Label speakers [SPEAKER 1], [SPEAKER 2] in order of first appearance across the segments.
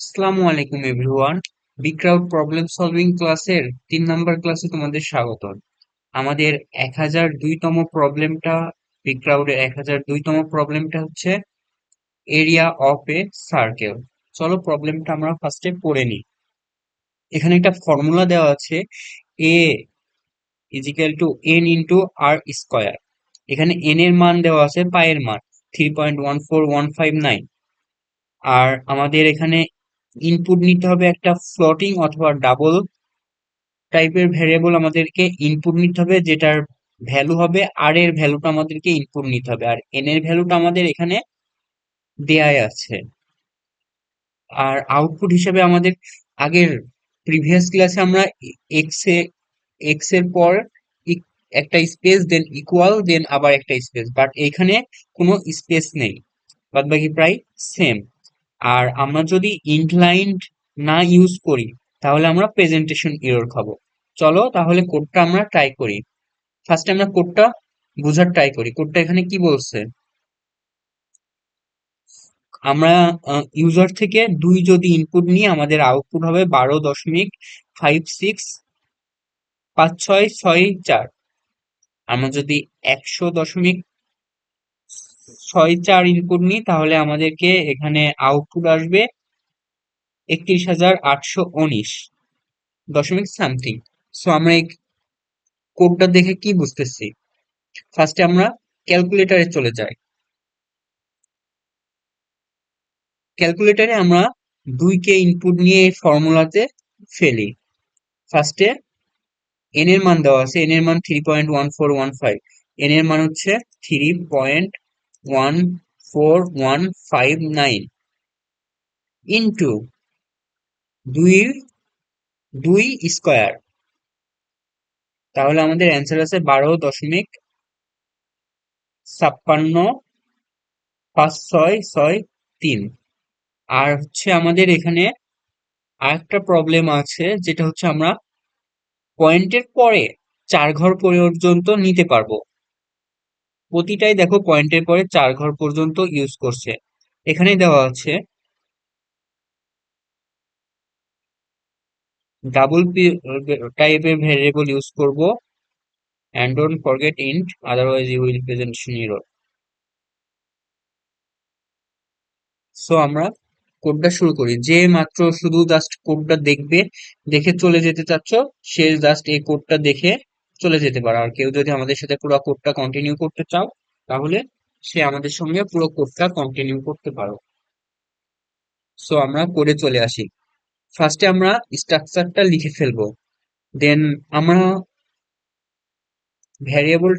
[SPEAKER 1] আসসালামু আলাইকুম everyone. বিক্রাউড problem solving ক্লাসের 3 নম্বর ক্লাসে তোমাদের স্বাগত। আমাদের 1002তম প্রবলেমটা, বিক্রাউডের 1002তম প্রবলেমটা হচ্ছে এরিয়া অফ এ সার্কেল। চলো প্রবলেমটা আমরা ফার্স্টে পড়ে নিই। এখানে একটা ফর্মুলা দেওয়া আছে, A is equal to N into R square. এখানে এন এর মান দেওয়া আছে, পায়ের মান 3.14159। আর আমাদের এখানে ইনপুট নিতে হবে একটা ফ্লোটিং অথবা ডাবল টাইপের ভ্যারিয়েবল, আমাদেরকে ইনপুট নিতে হবে, যেটার ভ্যালু হবে আর এর ভ্যালুটা আমাদেরকে ইনপুট নিতে হবে, আর এন এর ভ্যালুটা আমাদের এখানে দেয়াই আছে। আর আউটপুট হিসেবে আমাদের আগের প্রিভিয়াস ক্লাসে আমরা এক্স এ এক্স এর পর একটা স্পেস, দেন ইকুয়াল, দেন আবার একটা স্পেস, বাট এখানে কোনো স্পেস নেই, বাদ বাকি প্রায় সেম। আর আমরা যদি ইনক্লাইন্ড না ইউজ করি তাহলে আমরা প্রেজেন্টেশন এরর খাবো। চলো তাহলে কোডটা আমরা ট্রাই করি। ফার্স্টে আমরা কোডটা বোঝার ট্রাই করি। কোডটা এখানে কি বলছে, আমরা ইউজার থেকে 2 যদি ইনপুট নিই আমাদের আউটপুট হবে 12.5654। আমরা যদি 100.64 ইনপুট নিই তাহলে আমাদেরকে এখানে আউটপুট আসবে 31,819 সামথিং। সো আমরা এই কোডটা দেখে কি বুঝতেছি, ফার্স্টে আমরা ক্যালকুলেটরে চলে যাই। ক্যালকুলেটরে আমরা 2কে ইনপুট নিয়ে এই ফর্মুলাতে ফেলি। ফার্স্টে এন এর মান দেওয়া আছে, এন এর মান 3.1415, এন এর মান হচ্ছে 3.14159 ইন্টু দুই দুই স্কোয়ার, তাহলে আমাদের অ্যান্সার আছে 12.56 5 6 6 3। আর হচ্ছে আমাদের এখানে আরেকটা প্রবলেম আছে, যেটা হচ্ছে আমরা পয়েন্টের পরে 4 ঘর পর্যন্ত নিতে পারবো। প্রতিটাই দেখো পয়েন্টের পরে 4 ঘর পর্যন্ত ইউজ করছে। এখানেই দেওয়া আছে ডাবল টাইপের ভেরিয়েবল ইউজ করব, and don't forget int, otherwise you will presentation error. So আমরা কোডটা শুরু করি। যে মাত্র শুধু জাস্ট কোডটা দেখবে, দেখে চলে যেতে চাচ্ছ, সে জাস্ট এই কোডটা দেখে চলে যেতে পারে। আর কেউ যদি আমাদের সাথে পুরো কোডটা কন্টিনিউ করতে চাও তাহলে সে আমাদের সঙ্গে পুরো কোডটা কন্টিনিউ করতে পারো। সো আমরা কোডে চলে আসি। ফার্স্টে আমরা স্ট্রাকচারটা লিখে ফেলবো, দেন আমরা ভ্যারিয়েবল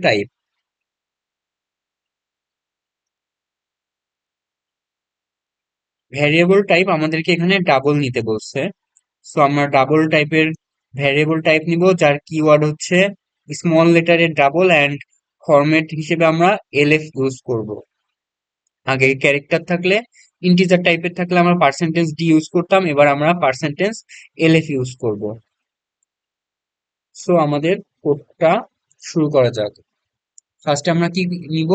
[SPEAKER 1] টাইপ, আমাদেরকে এখানে ডাবল নিতে বলছে। সো আমরা ডাবল টাইপের ভ্যারিয়েবল টাইপ নিব, যার কিওয়ার্ড হচ্ছে স্মল লেটারের ডাবল, অ্যান্ড ফরম্যাট হিসেবে আমরা এলএফ ইউজ করব। আগে ক্যারেক্টার থাকলে, ইন্টিজার টাইপের থাকলে আমরা পার্সেন্টেজ ডি ইউজ করতাম, এবার আমরা পার্সেন্টেজ এলএফ ইউজ করব। সো আমাদের কোডটা শুরু করা যাক। ফার্স্টে আমরা কি নিব,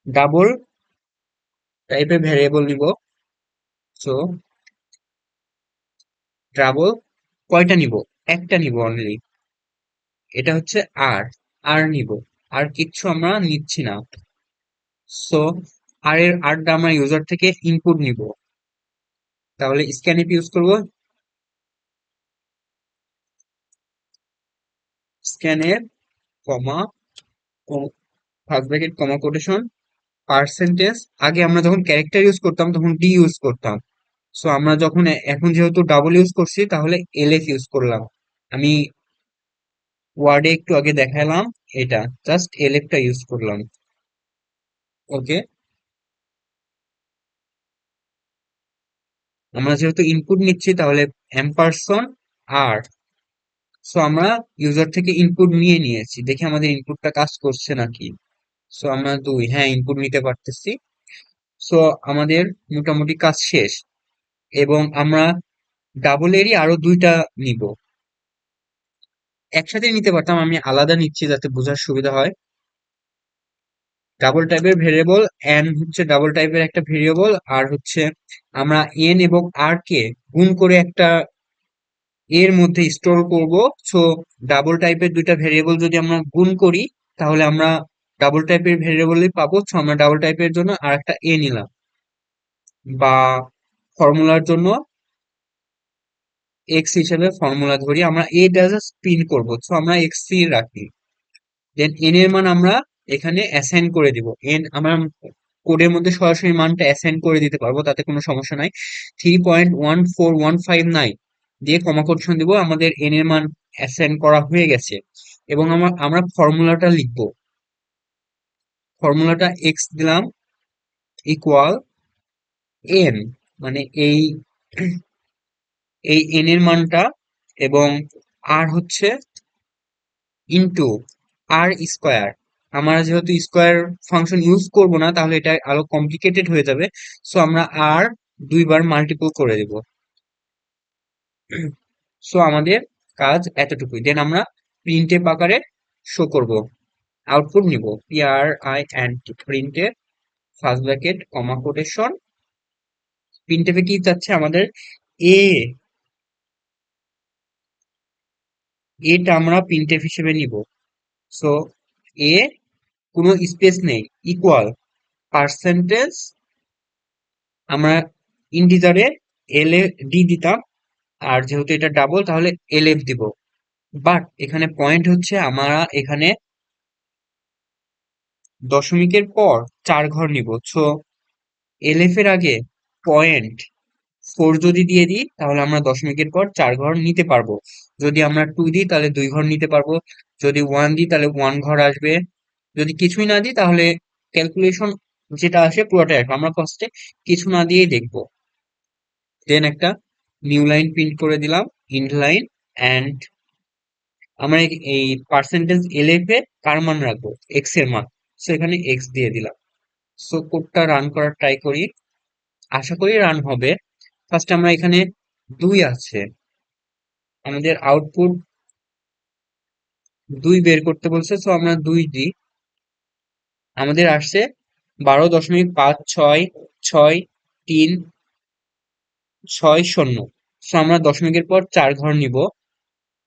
[SPEAKER 1] ডাবল টাইপের ভ্যারিয়েবল নিব। সো ডাবল কয়টা নিব, একটা নিব অনলি, এটা হচ্ছে আর, আর নিব, আর কিচ্ছু আমরা নিচ্ছি না। সো আরটা আমরা ইউজার থেকে ইনপুট নিব, তাহলে স্ক্যানইপ ইউজ করব। স্ক্যানএর comma first bracket comma quotation percentage. আগে আমরা যখন ক্যারেক্টার ইউজ করতাম তখন ডি ইউজ করতাম। সো আমরা যখন এখন যেহেতু ডাবল ইউজ করছি তাহলে এলএফ ইউজ করলাম। আমি ওয়ার্ডে একটু আগে দেখালাম, এটা জাস্ট এলএফটা ইউজ করলাম। ওকে, আমরা যেহেতু ইনপুট নিচ্ছি তাহলে এম্পারসন আর। সো আমরা ইউজার থেকে ইনপুট নিয়ে নিয়েছি, দেখি আমাদের ইনপুটটা কাজ করছে নাকি। সো আমরা 2, হ্যাঁ ইনপুট নিতে পারতেছি। সো আমাদের মোটামুটি কাজ শেষ, এবং আমরা ডাবল এরই আরো 2টা নিব। একসাথে নিতে পারতাম, আমি আলাদা নিচ্ছি যাতে বোঝার সুবিধা হয়। ডাবল টাইপের ভেরিয়েবল, এন হচ্ছে ডাবল টাইপের একটা ভেরিয়েবল, আর হচ্ছে আমরা এন এবং আর কে গুণ করে একটা এর মধ্যে স্টোর করব। সো ডাবল টাইপের দুইটা ভেরিয়েবল যদি আমরা গুণ করি তাহলে আমরা ডাবল টাইপের ভেরিয়েবলই পাবো। সো আমরা ডাবল টাইপের জন্য আর একটা এ নিলাম, বা ফর্মুলার জন্য এক্স হিসেবে ফর্মুলা ধরি, আমরা এ জাস্ট প্রিন্ট করবো, সো আমরা এক্স সি রাখি। দেন এন এর মান আমরা এখানে অ্যাসাইন করে দিব। এন আমরা কোডের মধ্যে সরাসরি মানটা অ্যাসাইন করে দিতে পারবো, তাতে কোনো সমস্যা নাই। 3.14159 দিয়ে কমা কোটেশন দিব, আমাদের এন এর মান অ্যাসাইন করা হয়ে গেছে। এবং আমরা ফর্মুলাটা লিখবো। ফর্মুলাটা এক্স দিলাম ইকুয়াল এন, মানে এই এন এর মানটা, এবং আর হচ্ছে ইনটু আর স্কোয়ার। আমরা যেহেতু স্কোয়ার ফাংশন ইউজ করব না, তাহলে এটা আরো কমপ্লিকেটেড হয়ে যাবে। সো আমরা আর দুইবার মাল্টিপল করে দেব। সো আমাদের কাজ এতটুকুই। দেন আমরা প্রিন্টএফ আকারে শো করব, আউটপুট নিব। PRINT printf first bracket comma quotation. প্রিন্টএফে কি চাচ্ছে আমাদের? এ, এটা আমরা প্রিন্টএফ হিসেবে নিব। সো এ, কোনো স্পেস নেই, ইকুয়াল পার্সেন্টেজ, আমরা ইন্টিজারে এল এ ডি দিতাম, আর যেহেতু এটা ডাবল তাহলে এল এফ দিব। বাট এখানে পয়েন্ট হচ্ছে আমরা এখানে দশমিকের পর 4 ঘর নিব। সো এল এফ এর আগে 0.4 যদি দিয়ে দিই তাহলে আমরা দশমিকের পর 4 ঘর নিতে পারবো। যদি আমরা 2 দিই তাহলে 2 ঘর নিতে পারবো। যদি 1 দিই তাহলে 1 ঘর আসবে। যদি কিছুই না দিই তাহলে ক্যালকুলেশন যেটা আসে পুরোটাই আসবে। আমরা ফার্স্টে কিছু না দিয়েই দেখবো। দেন একটা নিউ লাইন প্রিন্ট করে দিলাম, ইন্ড লাইন। অ্যান্ড আমরা এই পার্সেন্টেজ এলএফ এ কার মান রাখবো? এক্স এর মান। সো এখানে এক্স দিয়ে দিলাম। সো কোডটা রান করার ট্রাই করি, আশা করি রান হবে। ফার্স্ট আমরা এখানে 2 আছে, আমাদের আউটপুট 2 বের করতে বলছে, সো আমরা 2 দিই। আমাদের আসছে 12.55636 সো আমরা দশমিকের পর 4 ঘর নিব,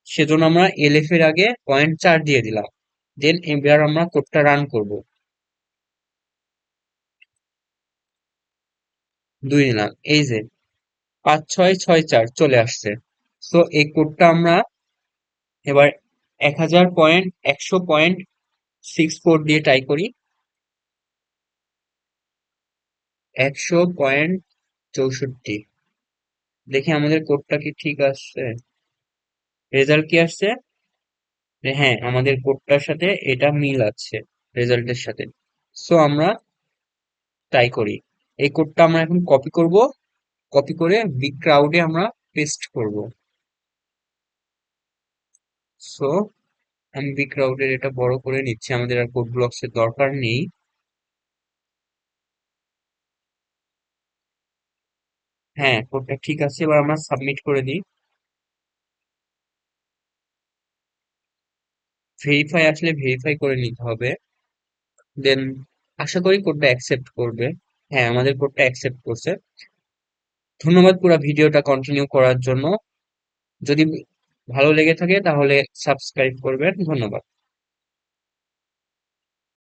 [SPEAKER 1] সেজন্য আমরা এলএফ এর আগে 0.4 দিয়ে দিলাম। দেন এবার আমরা কোডটা রান করব। 2 নিলাম, এই যে 5664 চলে আসছে। সো এই কোডটা আমরা এবার 100.100.64 দিয়ে ট্রাই করি। 100.64, দেখি আমাদের কোডটা কি ঠিক আসছে। রেজাল্ট কি আসছে? হ্যাঁ, আমাদের কোডটার সাথে এটা মিল আছে রেজাল্টের সাথে। সো আমরা ট্রাই করি। এই কোডটা আমরা এখন কপি করব, কপি করে বিগ ক্রাউডে আমরা পেস্ট করব। সো আমি বিগ ক্রাউডের এটা বড় করে নিচ্ছি, আমাদের আর কোড ব্লকস এর দরকার নেই। হ্যাঁ, কোডটা ঠিক আছে, এবার আমরা সাবমিট করে দিই। ভেরিফাই আসলে ভেরিফাই করে নিতে হবে। দেন আশা করি কোডটা অ্যাকসেপ্ট করবে। হ্যাঁ, আমাদের কোডটা অ্যাকসেপ্ট করছে। ধন্যবাদ পুরো ভিডিওটা কন্টিনিউ করার জন্য। যদি ভালো লেগে থাকে তাহলে সাবস্ক্রাইব করবেন। ধন্যবাদ।